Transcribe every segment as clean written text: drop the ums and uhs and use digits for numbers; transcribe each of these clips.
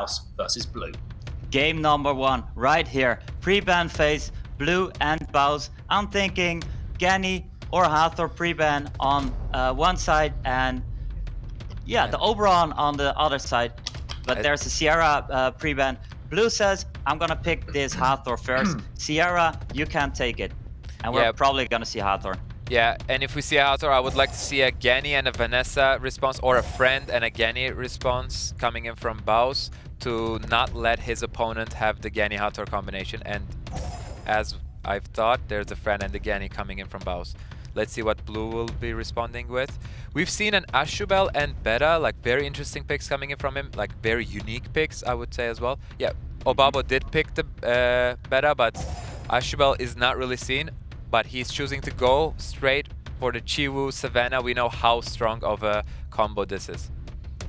Baus versus Blue. Game number 1, right here. Pre-ban phase, Blue and Baus. I'm thinking Genny or Hathor pre-ban on one side, and yeah, the Oberon on the other side. But there's a Sierra pre-ban. Blue says, I'm gonna pick this Hathor first. Sierra, you can't take it. And we're probably gonna see Hathor. Yeah, and if we see a Hathor, I would like to see a Genny and a Vanessa response, or a friend and a Genny response coming in from Baus to not let his opponent have the Genny Hathor combination. And as I've thought, there's a friend and the Genny coming in from Baus. Let's see what Blue will be responding with. We've seen an Ashubel and Beta, like very interesting picks coming in from him, like very unique picks, I would say as well. Yeah, Obabo did pick the Beta, but Ashubel is not really seen. But he's choosing to go straight for the Chiwu Savannah. We know how strong of a combo this is.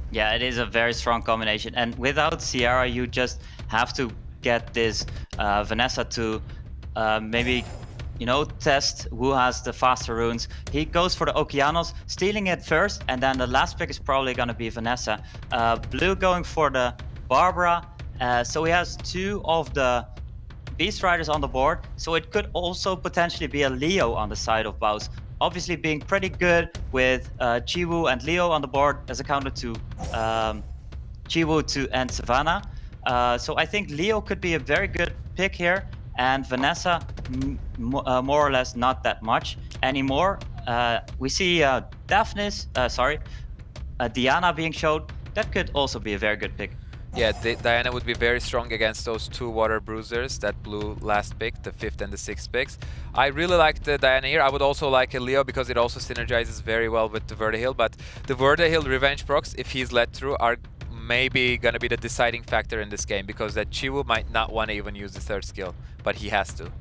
Yeah, it is a very strong combination. And without Sierra, you just have to get this Vanessa to maybe, you know, test who has the faster runes. He goes for the Okeanos, stealing it first, and then the last pick is probably going to be Vanessa. Blue going for the Barbara. So he has 2 of the Beast Riders on the board, so it could also potentially be a Leo on the side of Baus. Obviously being pretty good with Chiwu and Leo on the board as a counter to Chiwu and Savannah. So I think Leo could be a very good pick here, and Vanessa more or less not that much anymore. We see Diana being showed. That could also be a very good pick. Yeah, Diana would be very strong against those 2 Water Bruisers that Blue last pick, the 5th and the 6th picks. I really like the Diana here. I would also like a Leo because it also synergizes very well with the Vertihil. But the Vertihil Revenge procs, if he's led through, are maybe going to be the deciding factor in this game, because that Chiwu might not want to even use the 3rd skill, but he has to.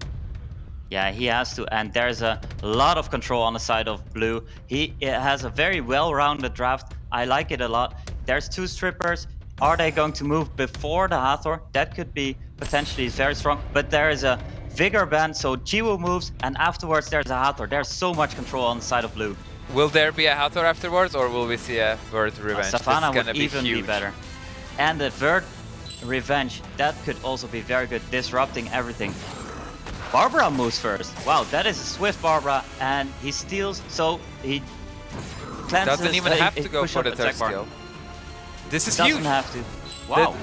Yeah, he has to, and there's a lot of control on the side of Blue. He has a very well-rounded draft. I like it a lot. There's 2 strippers. Are they going to move before the Hathor? That could be potentially very strong, but there is a Vigor ban, so Chiwu moves, and afterwards there's a Hathor. There's so much control on the side of Blue. Will there be a Hathor afterwards, or will we see a Vert Revenge? Savannah would even be better. And the Vert Revenge, that could also be very good, disrupting everything. Barbara moves first. Wow, that is a swift Barbara, and he steals, so he cleanses. Doesn't even have to go for the 3rd skill. This is huge. Doesn't have to. Wow.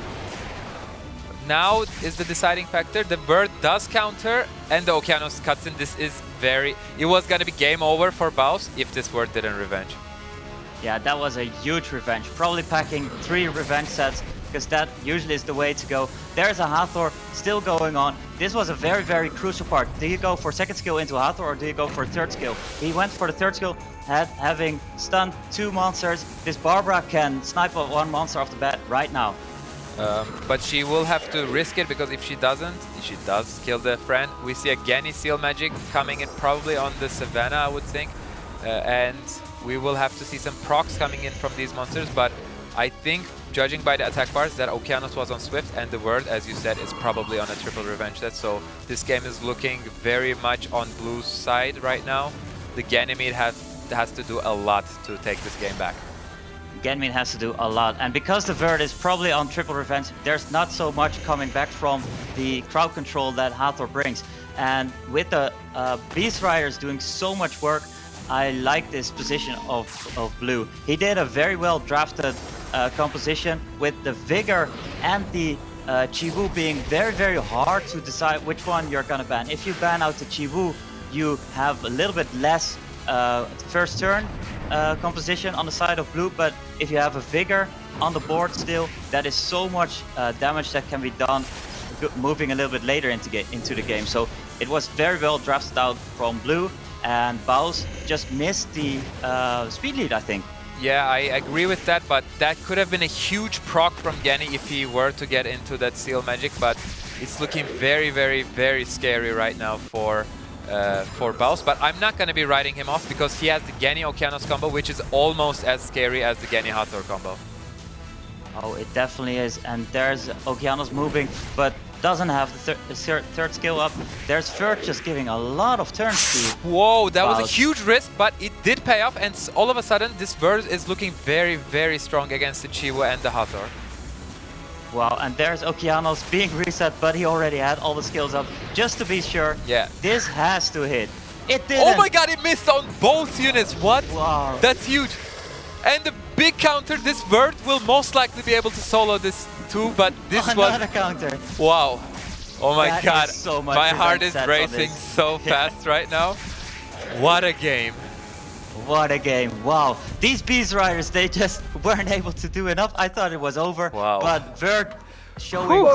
Now is the deciding factor. The Bird does counter, and the Okeanos cuts in. This is very... It was going to be game over for Baus if this Bird didn't revenge. Yeah, that was a huge revenge. Probably packing 3 revenge sets, because that usually is the way to go. There's a Hathor still going on. This was a very, very crucial part. Do you go for 2nd skill into Hathor, or do you go for 3rd skill? He went for the 3rd skill, having stunned 2 monsters. This Barbara can snipe 1 monster off the bat right now. But she will have to risk it, because if she doesn't, she does kill the friend. We see a Genny Seal Magic coming in probably on the Savannah, I would think. And we will have to see some procs coming in from these monsters, but I think, judging by the attack bars, that Okeanos was on Swift, and the Word, as you said, is probably on a triple revenge set. So this game is looking very much on Blue's side right now. The Ganymede has to do a lot to take this game back. Ganymede has to do a lot, and because the Vert is probably on triple revenge, there's not so much coming back from the crowd control that Hathor brings. And with the Beast Riders doing so much work, I like this position of Blue. He did a very well drafted composition with the Vigor and the Chiwu being very, very hard to decide which one you're gonna ban. If you ban out the Chiwu, you have a little bit less first turn composition on the side of Blue, but if you have a Vigor on the board still, that is so much damage that can be done moving a little bit later into the game. So it was very well drafted out from Blue, and Baus just missed the speed lead, I think. Yeah, I agree with that, but that could have been a huge proc from Genny if he were to get into that Seal Magic, but it's looking very, very, very scary right now for Baus. But I'm not going to be writing him off, because he has the Genny Okeanos combo, which is almost as scary as the Genny Hathor combo. Oh, it definitely is, and there's Okeanos moving, but doesn't have the third skill up. There's Vert just giving a lot of turn speed. Whoa, that was a huge risk, but it did pay off, and all of a sudden this Vert is looking very, very strong against the Chiwu and the Hathor. Wow, and there's Okeanos being reset, but he already had all the skills up. Just to be sure, Yeah. this has to hit. It didn't. Oh my god, it missed on both units. What? Wow. That's huge. And the big counter, this Vert will most likely be able to solo this too, but this Another counter. Wow. Oh my That god. is so much My heart is revenge sets on racing this. so fast right now. What a game. What a game. Wow. These Beast Riders, they just weren't able to do enough. I thought it was over. Wow. But Vert showing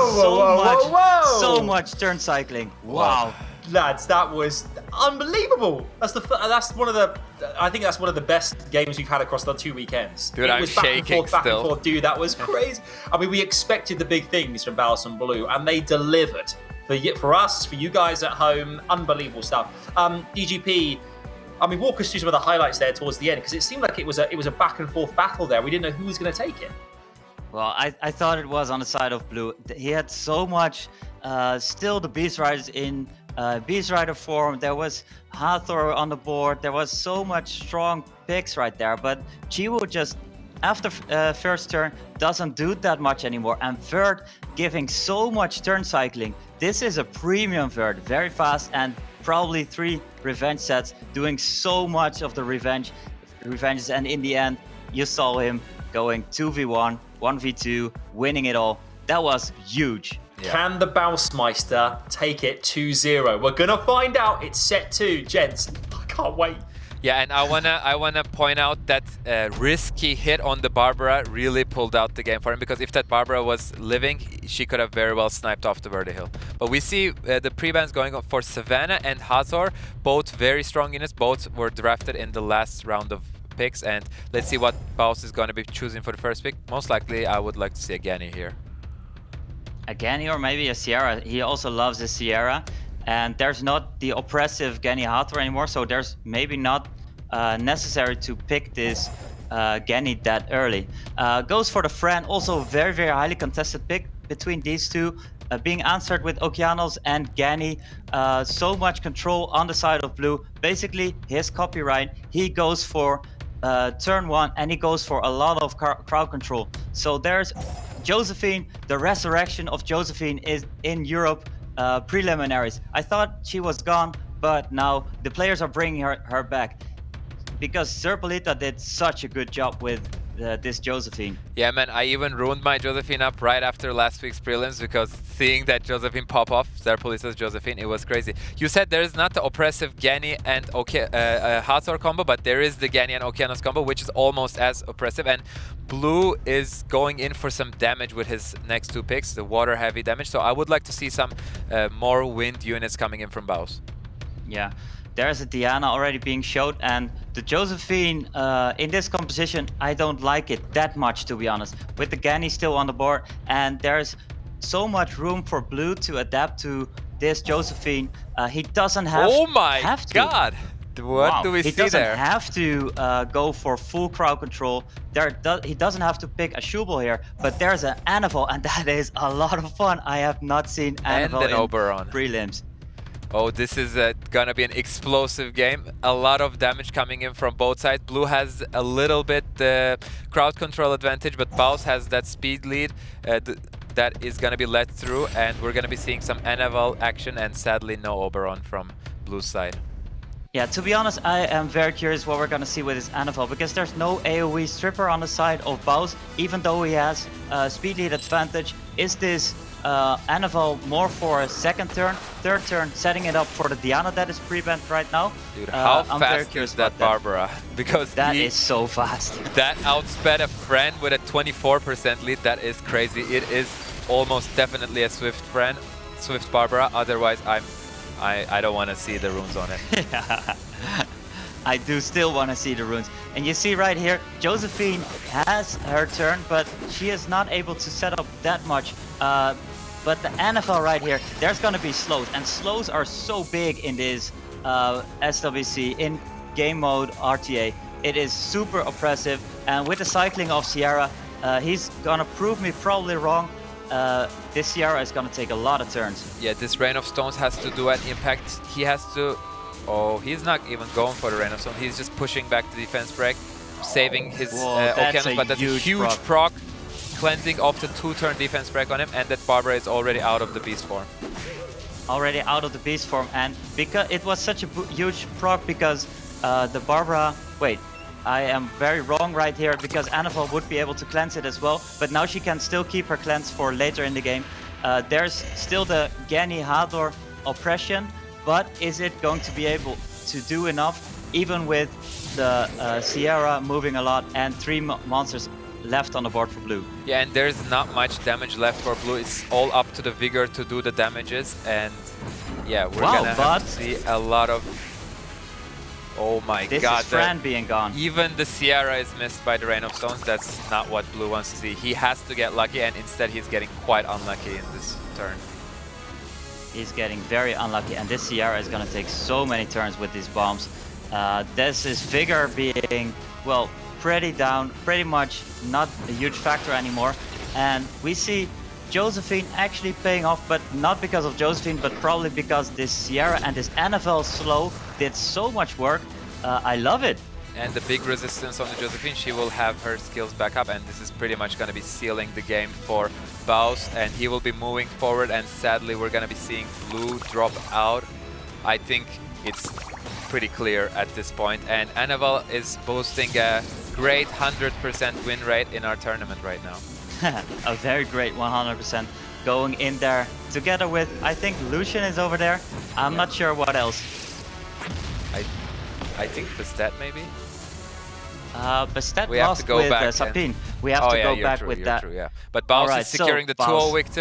so much turn cycling. Wow. Lads, that was unbelievable. That's one of the. I think that's one of the best games we've had across the 2 weekends. Dude, it I'm was back shaking and forth, back still. and forth. Dude, that was crazy. I mean, we expected the big things from Baus and Blue, and they delivered for us, for you guys at home. Unbelievable stuff. DGP. I mean, walk us through some of the highlights there towards the end, because it seemed like it was a back and forth battle there. We didn't know who was going to take it. Well, I thought it was on the side of Blue. He had so much, still the Beast Riders in Beast Rider form. There was Hathor on the board. There was so much strong picks right there. But Chiwu just, after first turn, doesn't do that much anymore. And Vert giving so much turn cycling. This is a premium Vert, very fast, and probably 3 revenge sets, doing so much of the revenges. And in the end, you saw him going 2v1, 1v2, winning it all. That was huge. Yeah. Can the Bausmeister take it 2-0? We're gonna find out. It's set 2, gents. I can't wait. Yeah, and I wanna point out that risky hit on the Barbara really pulled out the game for him, because if that Barbara was living, she could have very well sniped off the Vertihill. But we see the pre-bans going for Savannah and Hathor, both very strong units. Both were drafted in the last round of picks, and let's see what Baus is going to be choosing for the first pick. Most likely, I would like to see a Gani here. A Gani or maybe a Sierra. He also loves his Sierra. And there's not the oppressive Gani Hathor anymore, so there's maybe not necessary to pick this Gani that early. Goes for the Fran, also very, very highly contested pick between these two. Being answered with Okeanos and Gani. So much control on the side of Blue. Basically, his copyright, he goes for turn 1 and he goes for a lot of crowd control. So there's Josephine. The resurrection of Josephine is in Europe. Preliminaries. I thought she was gone, but now the players are bringing her back, because Zerpolita did such a good job with this Josephine. Yeah, man, I even ruined my Josephine up right after last week's prelims, because seeing that Josephine pop off, Zerpolita's Josephine, it was crazy. You said there is not the oppressive Gani and Hathor combo, but there is the Gani and Okeanos combo, which is almost as oppressive. And Blue is going in for some damage with his next 2 picks, the water heavy damage. So I would like to see some more wind units coming in from Baus. Yeah, there's a Diana already being showed, and the Josephine in this composition, I don't like it that much, to be honest. With the Gani still on the board, and there's so much room for Blue to adapt to this Josephine. He doesn't have Oh my to. god! What do we see there? He doesn't have to go for full crowd control. He doesn't have to pick a Shubel here, but there's an Anival, and that is a lot of fun. I have not seen Anival And an in Oberon. prelims. Oh, this is gonna be an explosive game. A lot of damage coming in from both sides. Blue has a little bit crowd control advantage, but Baus has that speed lead that is gonna be let through, and we're gonna be seeing some Anival action, and sadly no Oberon from Blue's side. Yeah, to be honest, I am very curious what we're gonna see with this Anival, because there's no AoE stripper on the side of Baus, even though he has speed lead advantage. Is this Anival more for a second turn, third turn, setting it up for the Diana that is pre-banned right now? Dude, how I'm very fast curious is that about Barbara? Because that is so fast. that outsped a friend with a 24% lead. That is crazy. It is almost definitely a Swift friend, Swift Barbara. Otherwise, I don't want to see the runes on it. I do still want to see the runes. And you see right here, Josephine has her turn, but she is not able to set up that much. But the Anival right here, there's going to be slows. And slows are so big in this SWC, in game mode RTA. It is super oppressive. And with the cycling of Sierra, he's going to prove me probably wrong. This Sierra is going to take a lot of turns. Yeah, this Rain of Stones has to do an impact. He has to... Oh, he's not even going for the Rain of Stones. He's just pushing back the defense break, saving his Okeanos, but that's a huge proc. cleansing off the 2-turn defense break on him, and that Barbara is already out of the beast form. Already out of the beast form, and because it was such a huge proc because the Barbara... Wait, I am very wrong right here because Annabelle would be able to cleanse it as well, but now she can still keep her cleanse for later in the game. There's still the Genny Hathor oppression, but is it going to be able to do enough even with the Sierra moving a lot and 3 monsters left on the board for blue? Yeah, and there's not much damage left for blue. It's all up to the Vigor to do the damages, and yeah, we're gonna have to see a lot of... Oh my this god. This is Fran being gone. Even the Sierra is missed by the Rain of Stones. That's not what blue wants to see. He has to get lucky, and instead he's getting quite unlucky in this turn. He's getting very unlucky, and this Sierra is going to take so many turns with these bombs. This is Vigor being, well, pretty down, pretty much not a huge factor anymore. And we see Josephine actually paying off, but not because of Josephine, but probably because this Sierra and this NFL slow did so much work. I love it. And the big resistance on the Josephine, she will have her skills back up, and this is pretty much going to be sealing the game for Baus, and he will be moving forward, and sadly we're going to be seeing blue drop out. I think it's pretty clear at this point, and Annabelle is boasting a great 100% win rate in our tournament right now. A very great 100% going in there together with, I think Lucian is over there. I'm not sure what else. I think Bastet maybe? Bastet we have lost to go with back Sapin. We have to go back with that. Yeah. But Baus is securing the 2-0 victory.